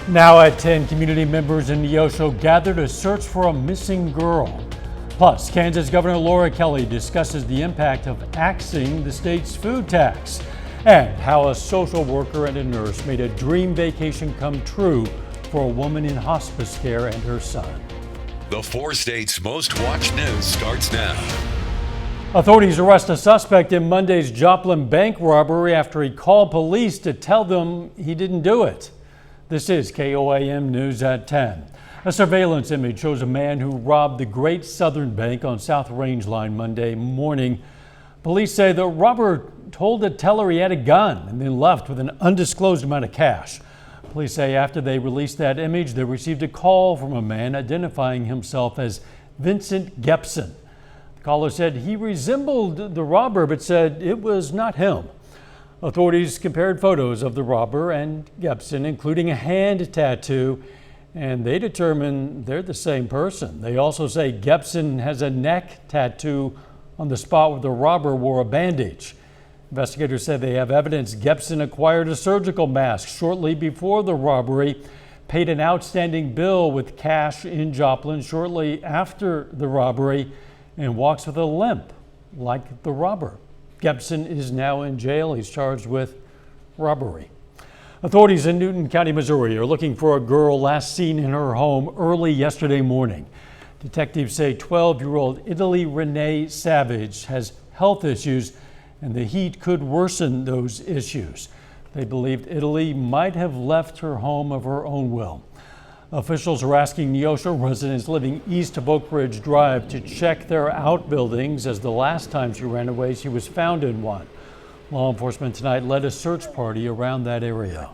Now at 10, community members in Neosho gather to search for a missing girl. Plus, Kansas Governor Laura Kelly discusses the impact of axing the state's food tax and how a social worker and a nurse made a dream vacation come true for a woman in hospice care and her son. The 4 states' most watched news starts now. Authorities arrest a suspect in Monday's Joplin bank robbery after he called police to tell them he didn't do it. This is KOAM News at 10. A surveillance image shows a man who robbed the Great Southern Bank on South Range Line Monday morning. Police say the robber told the teller he had a gun and then left with an undisclosed amount of cash. Police say after they released that image, they received a call from a man identifying himself as Vincent Gepson. The caller said he resembled the robber but said it was not him. Authorities compared photos of the robber and Gepson, including a hand tattoo, and they determined they're the same person. They also say Gepson has a neck tattoo on the spot where the robber wore a bandage. Investigators said they have evidence Gepson acquired a surgical mask shortly before the robbery, paid an outstanding bill with cash in Joplin shortly after the robbery, and walks with a limp like the robber. Gepson is now in jail. He's charged with robbery. Authorities in Newton County, Missouri are looking for a girl last seen in her home early yesterday morning. Detectives say 12-year-old Italy Renee Savage has health issues and the heat could worsen those issues. They believed Italy might have left her home of her own will. Officials are asking Neosho residents living east of Oak Ridge Drive to check their outbuildings, as the last time she ran away, she was found in one. Law enforcement tonight led a search party around that area.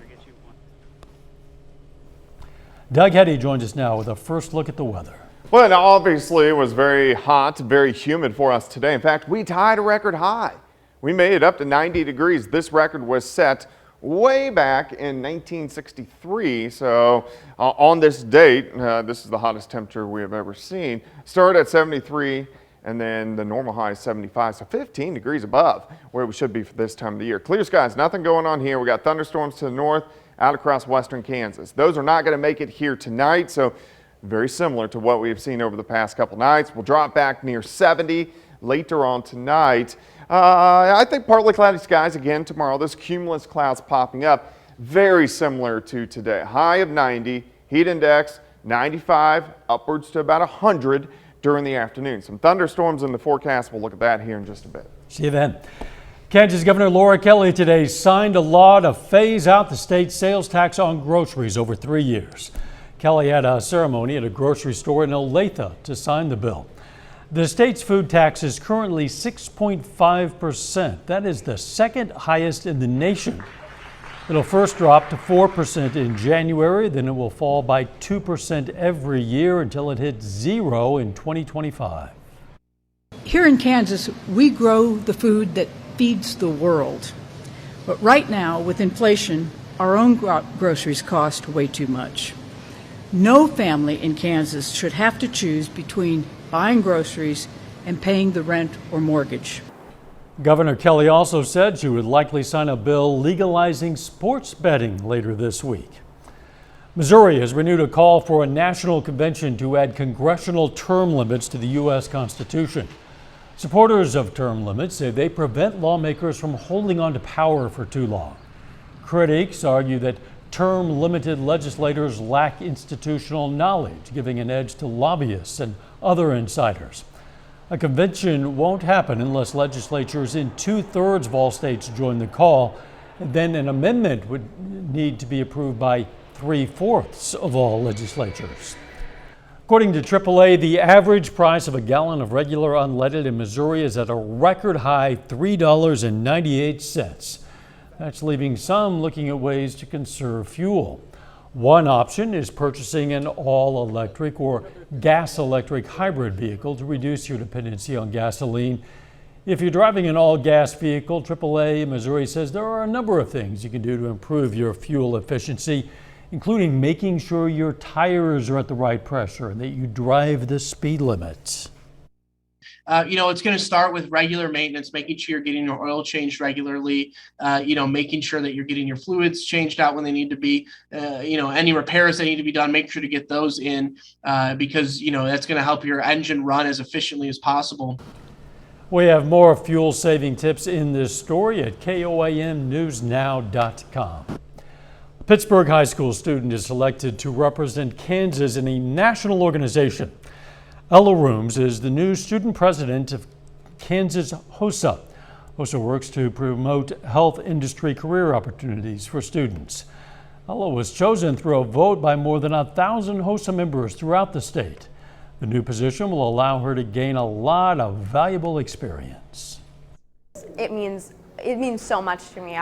Doug Heddy joins us now with a first look at the weather. Well, and obviously it was very hot, very humid for us today. In fact, we tied a record high. We made it up to 90 degrees. This record was set way back in 1963. So on this date, this is the hottest temperature we have ever seen. Started at 73 and then the normal high is 75. So 15 degrees above where we should be for this time of the year. Clear skies, nothing going on here. We got thunderstorms to the north out across western Kansas. Those are not going to make it here tonight. So very similar to what we've seen over the past couple nights. We'll drop back near 70 later on tonight. I think partly cloudy skies again tomorrow. Those cumulus clouds popping up, very similar to today. High of 90, heat index 95, upwards to about 100 during the afternoon. Some thunderstorms in the forecast. We'll look at that here in just a bit. See you then. Kansas Governor Laura Kelly today signed a law to phase out the state's sales tax on groceries over 3 years. Kelly had a ceremony at a grocery store in Olathe to sign the bill. The state's food tax is currently 6.5%. That is the second highest in the nation. It'll first drop to 4% in January, then it will fall by 2% every year until it hits 0 in 2025. Here in Kansas, we grow the food that feeds the world. But right now, with inflation, our own groceries cost way too much. No family in Kansas should have to choose between buying groceries and paying the rent or mortgage. Governor Kelly also said she would likely sign a bill legalizing sports betting later this week. Missouri has renewed a call for a national convention to add congressional term limits to the U.S. Constitution. Supporters of term limits say they prevent lawmakers from holding on to power for too long. Critics argue that term-limited legislators lack institutional knowledge, giving an edge to lobbyists and other insiders. A convention won't happen unless legislatures in 2/3 of all states join the call. Then an amendment would need to be approved by 3/4 of all legislatures. According to AAA, the average price of a gallon of regular unleaded in Missouri is at a record high $3.98. That's leaving some looking at ways to conserve fuel. One option is purchasing an all-electric or gas-electric hybrid vehicle to reduce your dependency on gasoline. If you're driving an all-gas vehicle, AAA Missouri says there are a number of things you can do to improve your fuel efficiency, including making sure your tires are at the right pressure and that you drive the speed limits. It's going to start with regular maintenance, making sure you're getting your oil changed regularly, making sure that you're getting your fluids changed out when they need to be, any repairs that need to be done, make sure to get those in because, that's going to help your engine run as efficiently as possible. We have more fuel saving tips in this story at KOAMnewsnow.com. A Pittsburgh high school student is selected to represent Kansas in a national organization. Ella Rooms is the new student president of Kansas HOSA. HOSA works to promote health industry career opportunities for students. Ella was chosen through a vote by more than 1,000 HOSA members throughout the state. The new position will allow her to gain a lot of valuable experience. It means so much to me.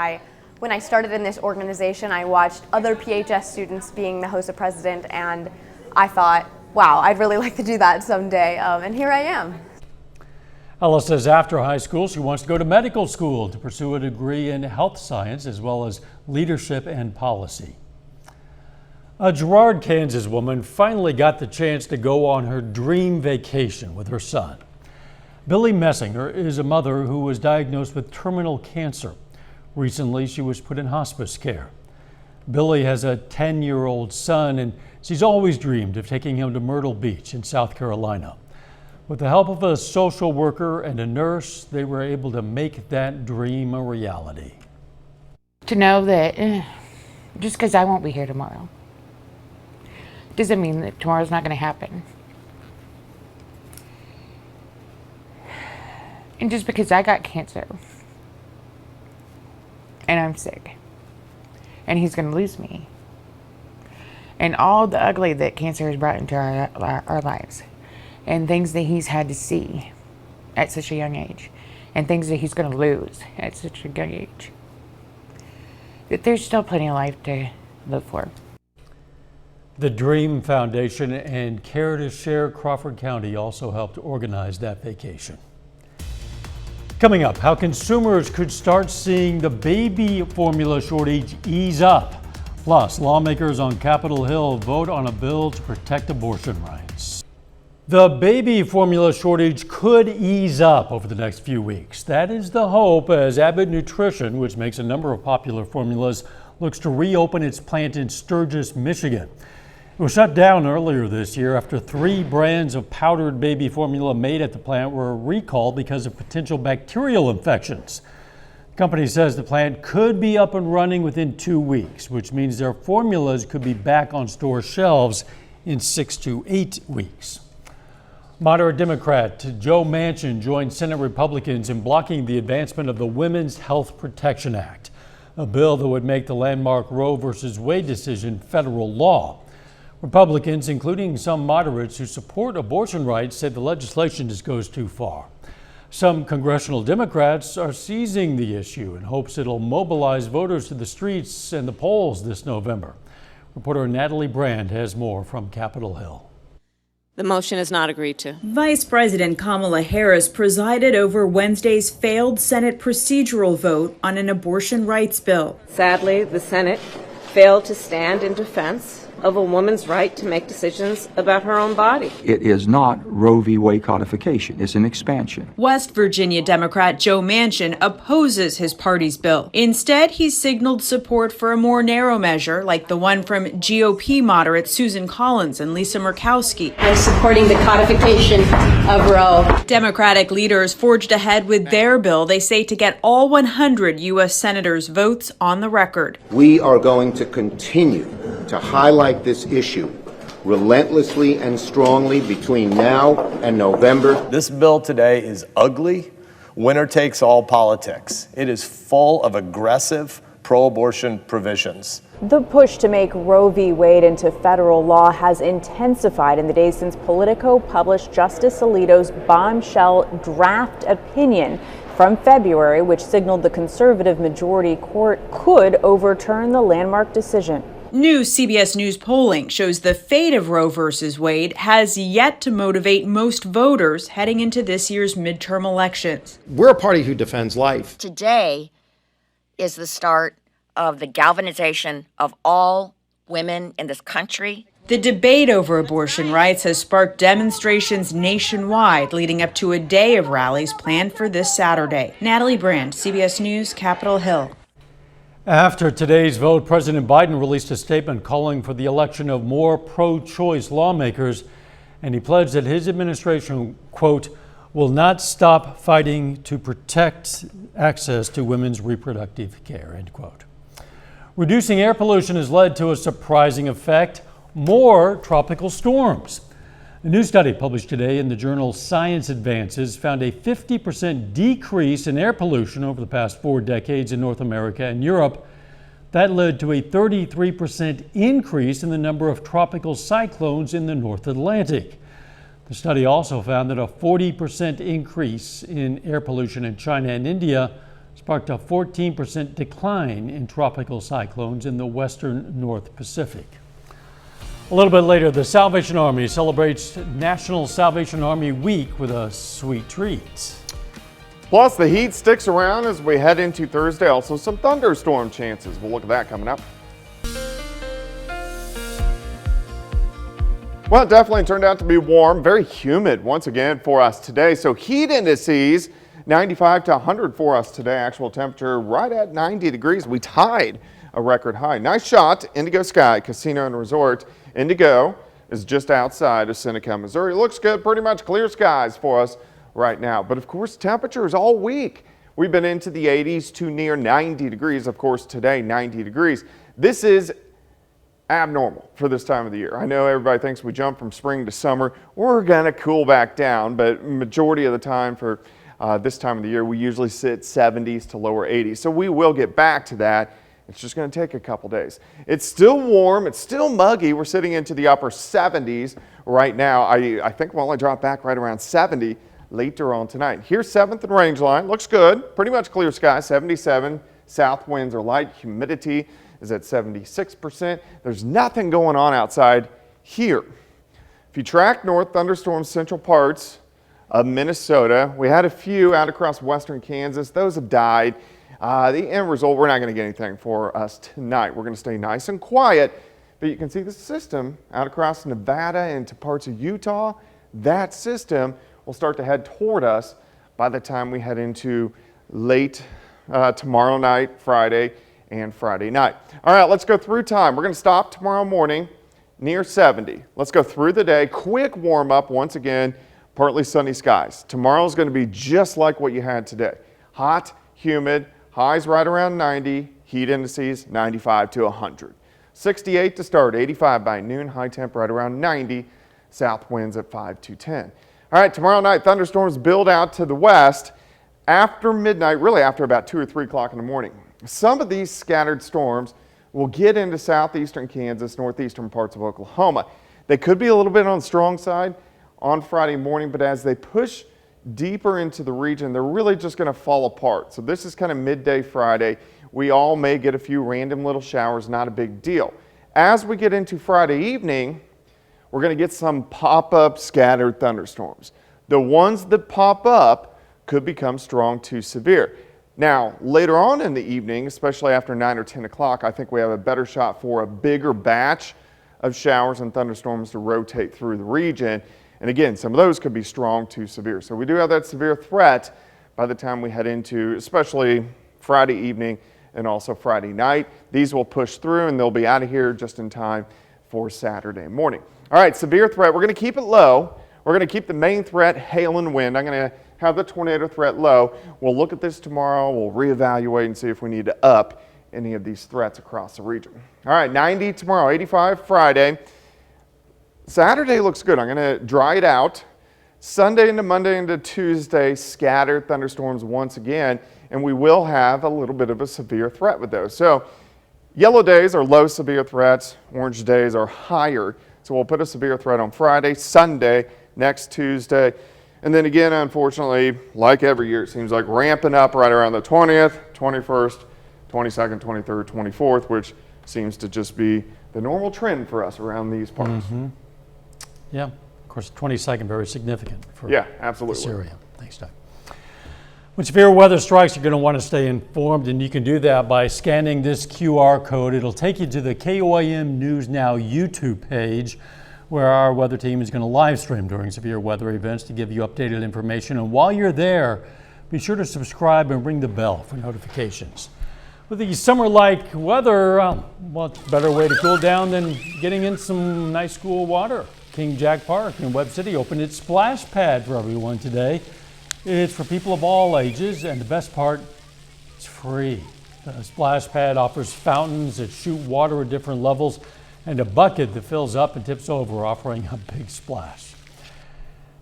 When I started in this organization, I watched other PHS students being the HOSA president, and I thought, wow, I'd really like to do that someday, and here I am. Ella says after high school, she wants to go to medical school to pursue a degree in health science as well as leadership and policy. A Girard, Kansas woman finally got the chance to go on her dream vacation with her son. Billy Messinger is a mother who was diagnosed with terminal cancer. Recently, she was put in hospice care. Billy has a 10-year-old son, and she's always dreamed of taking him to Myrtle Beach in South Carolina. With the help of a social worker and a nurse, they were able to make that dream a reality. To know that just because I won't be here tomorrow doesn't mean that tomorrow's not going to happen. And just because I got cancer and I'm sick and he's going to lose me and all the ugly that cancer has brought into our lives and things that he's had to see at such a young age and things that he's going to lose at such a young age, that there's still plenty of life to live for. The Dream Foundation and Care to Share Crawford County also helped organize that vacation. Coming up, how consumers could start seeing the baby formula shortage ease up. Plus, lawmakers on Capitol Hill vote on a bill to protect abortion rights. The baby formula shortage could ease up over the next few weeks. That is the hope as Abbott Nutrition, which makes a number of popular formulas, looks to reopen its plant in Sturgis, Michigan. It was shut down earlier this year after 3 brands of powdered baby formula made at the plant were recalled because of potential bacterial infections. The company says the plant could be up and running within 2 weeks, which means their formulas could be back on store shelves in 6 to 8 weeks. Moderate Democrat Joe Manchin joined Senate Republicans in blocking the advancement of the Women's Health Protection Act, a bill that would make the landmark Roe v. Wade decision federal law. Republicans, including some moderates who support abortion rights, said the legislation just goes too far. Some congressional Democrats are seizing the issue in hopes it'll mobilize voters to the streets and the polls this November. Reporter Natalie Brand has more from Capitol Hill. The motion is not agreed to. Vice President Kamala Harris presided over Wednesday's failed Senate procedural vote on an abortion rights bill. Sadly, the Senate failed to stand in defense of a woman's right to make decisions about her own body. It is not Roe v. Wade codification. It's an expansion. West Virginia Democrat Joe Manchin opposes his party's bill. Instead, he signaled support for a more narrow measure, like the one from GOP moderates Susan Collins and Lisa Murkowski. I'm supporting the codification of Roe. Democratic leaders forged ahead with their bill, they say, to get all 100 U.S. senators' votes on the record. We are going to continue to highlight this issue relentlessly and strongly between now and November. This bill today is ugly, winner-takes-all politics. It is full of aggressive pro-abortion provisions. The push to make Roe v. Wade into federal law has intensified in the days since Politico published Justice Alito's bombshell draft opinion from February, which signaled the conservative majority court could overturn the landmark decision. New CBS News polling shows the fate of Roe v. Wade has yet to motivate most voters heading into this year's midterm elections. We're a party who defends life. Today is the start of the galvanization of all women in this country The debate over abortion rights has sparked demonstrations nationwide, leading up to a day of rallies planned for this Saturday. Natalie Brand, CBS News, Capitol Hill. After today's vote, President Biden released a statement calling for the election of more pro-choice lawmakers, and he pledged that his administration, quote, will not stop fighting to protect access to women's reproductive care, end quote. Reducing air pollution has led to a surprising effect: more tropical storms. A new study published today in the journal Science Advances found a 50% decrease in air pollution over the past 4 decades in North America and Europe. That led to a 33% increase in the number of tropical cyclones in the North Atlantic. The study also found that a 40% increase in air pollution in China and India sparked a 14% decline in tropical cyclones in the western North Pacific. A little bit later, the Salvation Army celebrates National Salvation Army Week with a sweet treat. Plus, the heat sticks around as we head into Thursday. Also, some thunderstorm chances. We'll look at that coming up. Well, it definitely turned out to be warm, very humid once again for us today. So heat indices, 95 to 100 for us today. Actual temperature right at 90 degrees. We tied a record high. Nice shot, Indigo Sky Casino and Resort. Indigo is just outside of Seneca, Missouri. Looks good, pretty much clear skies for us right now. But of course, temperatures all week. We've been into the 80s to near 90 degrees. Of course, today, 90 degrees. This is abnormal for this time of the year. I know everybody thinks we jump from spring to summer. We're going to cool back down, but majority of the time for this time of the year, we usually sit 70s to lower 80s. So we will get back to that. It's just going to take a couple days. It's still warm. It's still muggy. We're sitting into the upper 70s right now. I think we'll only drop back right around 70 later on tonight. Here's 7th and Rangeline. Looks good. Pretty much clear sky, 77. South winds are light. Humidity is at 76%. There's nothing going on outside here. If you track north, thunderstorms central parts of Minnesota. We had a few out across western Kansas. Those have died. The end result, we're not going to get anything for us tonight. We're going to stay nice and quiet, but you can see the system out across Nevada and to parts of Utah. That system will start to head toward us by the time we head into late tomorrow night, Friday, and Friday night. All right, let's go through time. We're going to stop tomorrow morning near 70. Let's go through the day. Quick warm up once again, partly sunny skies. Tomorrow is going to be just like what you had today. Hot, humid, highs right around 90, heat indices 95 to 100. 68 to start, 85 by noon, high temp right around 90, south winds at 5 to 10. All right, tomorrow night, thunderstorms build out to the west after midnight, really after about 2 or 3 o'clock in the morning. Some of these scattered storms will get into southeastern Kansas, northeastern parts of Oklahoma. They could be a little bit on the strong side on Friday morning, but as they push deeper into the region, they're really just going to fall apart. So this is kind of midday Friday. We all may get a few random little showers, not a big deal. As we get into Friday evening, we're going to get some pop-up scattered thunderstorms. The ones that pop up could become strong to severe. Now, later on in the evening, especially after 9 or 10 o'clock, I think we have a better shot for a bigger batch of showers and thunderstorms to rotate through the region. And again, some of those could be strong to severe. So we do have that severe threat by the time we head into, especially Friday evening and also Friday night. These will push through and they'll be out of here just in time for Saturday morning. All right, severe threat, we're going to keep it low. We're going to keep the main threat, hail and wind. I'm going to have the tornado threat low. We'll look at this tomorrow. We'll reevaluate and see if we need to up any of these threats across the region. All right, 90 tomorrow, 85 Friday. Saturday looks good. I'm going to dry it out. Sunday into Monday into Tuesday, scattered thunderstorms once again, and we will have a little bit of a severe threat with those. So yellow days are low severe threats. Orange days are higher. So we'll put a severe threat on Friday, Sunday, next Tuesday. And then again, unfortunately, like every year, it seems like ramping up right around the 20th, 21st, 22nd, 23rd, 24th, which seems to just be the normal trend for us around these parts. Mm-hmm. Yeah, of course, 22nd, very significant for absolutely. Syria. Thanks, Doug. When severe weather strikes, you're going to want to stay informed, and you can do that by scanning this QR code. It'll take you to the KOAM News Now YouTube page, where our weather team is going to live stream during severe weather events to give you updated information. And while you're there, be sure to subscribe and ring the bell for notifications. With the summer-like weather, what's a better way to cool down than getting in some nice cool water? King Jack Park in Webb City opened its splash pad for everyone today. It's for people of all ages, and the best part, it's free. The splash pad offers fountains that shoot water at different levels and a bucket that fills up and tips over, offering a big splash.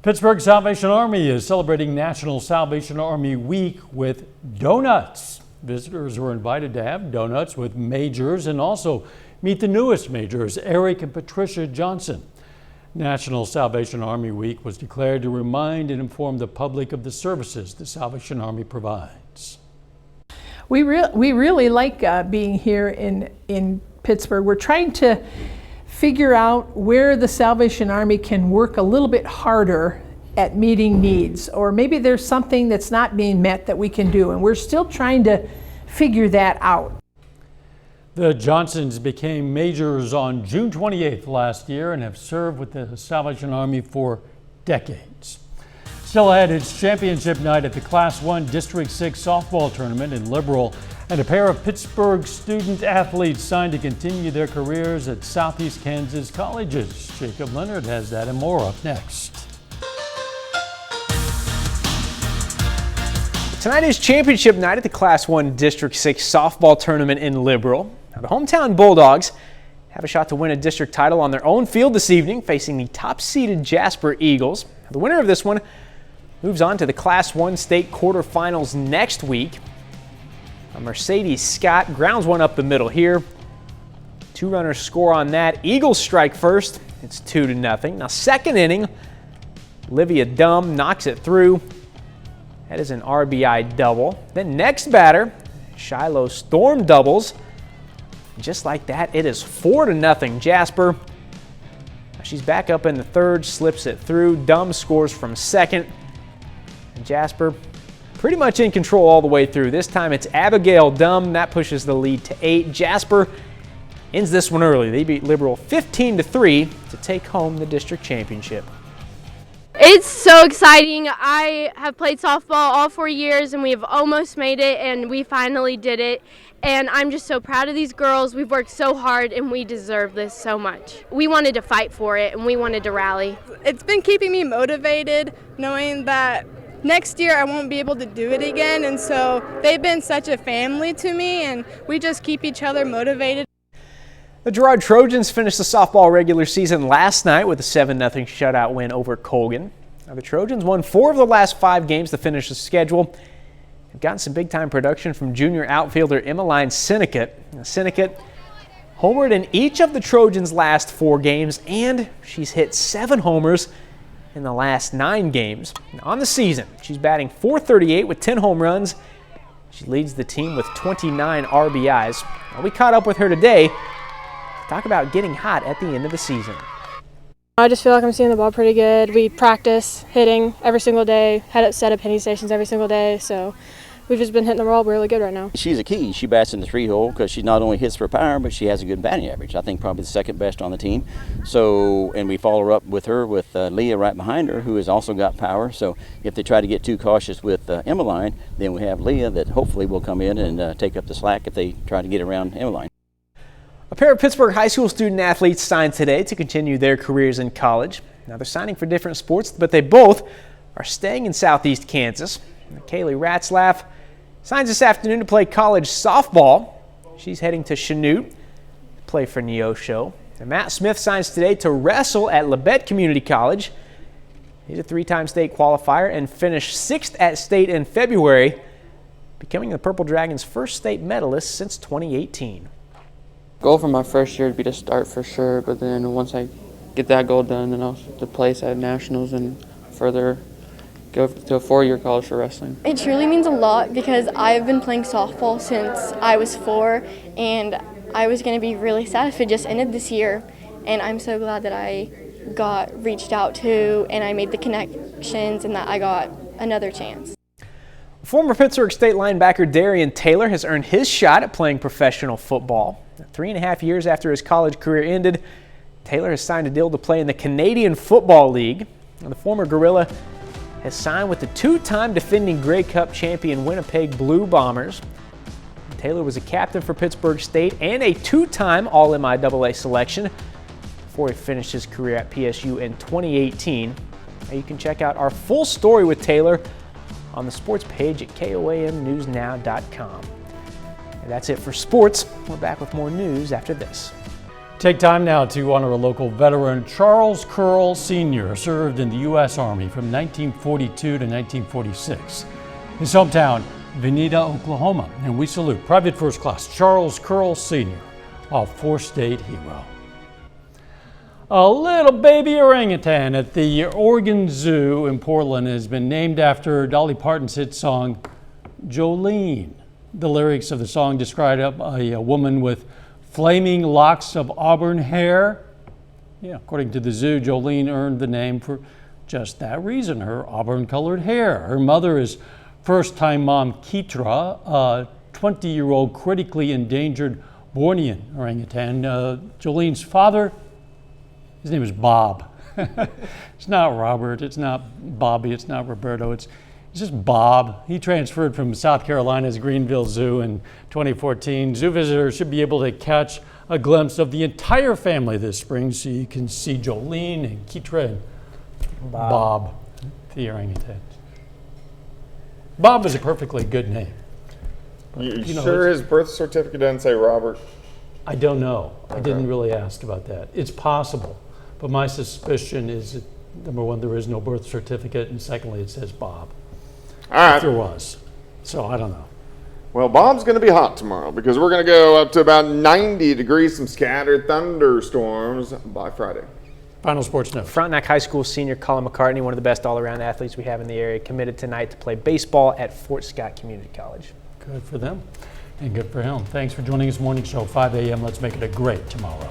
Pittsburgh Salvation Army is celebrating National Salvation Army Week with donuts. Visitors were invited to have donuts with majors and also meet the newest majors, Eric and Patricia Johnson. National Salvation Army Week was declared to remind and inform the public of the services the Salvation Army provides. We really like being here in Pittsburgh. We're trying to figure out where the Salvation Army can work a little bit harder at meeting needs, or maybe there's something that's not being met that we can do, and we're still trying to figure that out. The Johnsons became majors on June 28th last year and have served with the Salvation Army for decades. Still ahead, it's championship night at the Class 1 District 6 softball tournament in Liberal, and a pair of Pittsburgh student athletes signed to continue their careers at Southeast Kansas colleges. Jacob Leonard has that and more up next. Tonight is championship night at the Class 1 District 6 softball tournament in Liberal. Now, the hometown Bulldogs have a shot to win a district title on their own field this evening, facing the top-seeded Jasper Eagles. Now, the winner of this one moves on to the Class 1 state quarterfinals next week. Now, Mercedes Scott grounds one up the middle here. 2 runners score on that. Eagles strike first. It's 2-0. Now, second inning, Olivia Dumb knocks it through. That is an RBI double. Then next batter, Shiloh Storm doubles. Just like that, it is 4-0 Jasper. Now she's back up in the third, slips it through. Dumb scores from second. And Jasper pretty much in control all the way through. This time it's Abigail Dumb. That pushes the lead to 8. Jasper ends this one early. They beat Liberal 15-3 to take home the district championship. It's so exciting. I have played softball all 4 years and we've almost made it, and we finally did it. And I'm just so proud of these girls. We've worked so hard and we deserve this so much. We wanted to fight for it and we wanted to rally. It's been keeping me motivated, knowing that next year I won't be able to do it again. And so they've been such a family to me, and we just keep each other motivated. The Girard Trojans finished the softball regular season last night with a 7-0 shutout win over Colgan. Now, the Trojans won 4 of the last 5 games to finish the schedule. They've gotten some big-time production from junior outfielder Emmeline Sinnecott. Sinnecott homered in each of the Trojans' last 4 games, and she's hit 7 homers in the last 9 games. Now, on the season, she's batting .438 with 10 home runs. She leads the team with 29 RBIs. Now, we caught up with her today to talk about getting hot at the end of the season. I just feel like I'm seeing the ball pretty good. We practice hitting every single day, had it set up hitting stations every single day, so we've just been hitting the ball really good right now. She's a key. She bats in the 3-hole because she not only hits for power, but she has a good batting average. I think probably the second best on the team. So, and we follow her up with her with Leah right behind her, who has also got power. So if they try to get too cautious with Emmeline, then we have Leah that hopefully will come in and take up the slack if they try to get around Emmeline. A pair of Pittsburgh high school student athletes signed today to continue their careers in college. Now, they're signing for different sports, but they both are staying in Southeast Kansas. Kaylee Ratzlaff signs this afternoon to play college softball. She's heading to Chanute to play for Neosho. And Matt Smith signs today to wrestle at Labette Community College. He's a 3-time state qualifier and finished 6th at state in February, becoming the Purple Dragons' first state medalist since 2018. Goal for my first year would be to start for sure, but then once I get that goal done, then I'll to place at nationals and further go to a 4-year college for wrestling. It truly means a lot because I've been playing softball since I was 4, and I was going to be really sad if it just ended this year. And I'm so glad that I got reached out to and I made the connections and that I got another chance. Former Pittsburgh State linebacker Darian Taylor has earned his shot at playing professional football. 3.5 years after his college career ended, Taylor has signed a deal to play in the Canadian Football League. The former Gorilla has signed with the two-time defending Grey Cup champion Winnipeg Blue Bombers. Taylor was a captain for Pittsburgh State and a two-time All-MIAA selection before he finished his career at PSU in 2018. Now you can check out our full story with Taylor on the sports page at KOAMnewsnow.com. And that's it for sports. We're back with more news after this. Take time now to honor a local veteran. Charles Curl Sr. served in the U.S. Army from 1942 to 1946. His hometown, Veneta, Oklahoma, and we salute Private First Class Charles Curl Sr., a four-state hero. A little baby orangutan at the Oregon Zoo in Portland has been named after Dolly Parton's hit song, Jolene. The lyrics of the song describe a woman with flaming locks of auburn hair. Yeah, according to the zoo, Jolene earned the name for just that reason, her auburn-colored hair. Her mother is first-time mom Keitra, a 20-year-old critically endangered Bornean orangutan. Jolene's father, his name is Bob. It's not Robert, it's not Bobby, it's not Roberto, it's just Bob. He transferred from South Carolina's Greenville Zoo in 2014. Zoo visitors should be able to catch a glimpse of the entire family this spring, so you can see Jolene and Keitra and Bob, the orangutan. Bob is a perfectly good name. But, you know, sure his birth certificate doesn't say Robert? I don't know. I didn't really ask about that. It's possible, but my suspicion is that, number one, there is no birth certificate, and secondly, it says Bob. All right. If there was. So I don't know. Well, Bob's going to be hot tomorrow because we're going to go up to about 90 degrees, some scattered thunderstorms by Friday. Final sports note. Frontenac High School senior Colin McCartney, one of the best all-around athletes we have in the area, committed tonight to play baseball at Fort Scott Community College. Good for them and good for him. Thanks for joining us. Morning Show, 5 a.m. Let's make it a great tomorrow.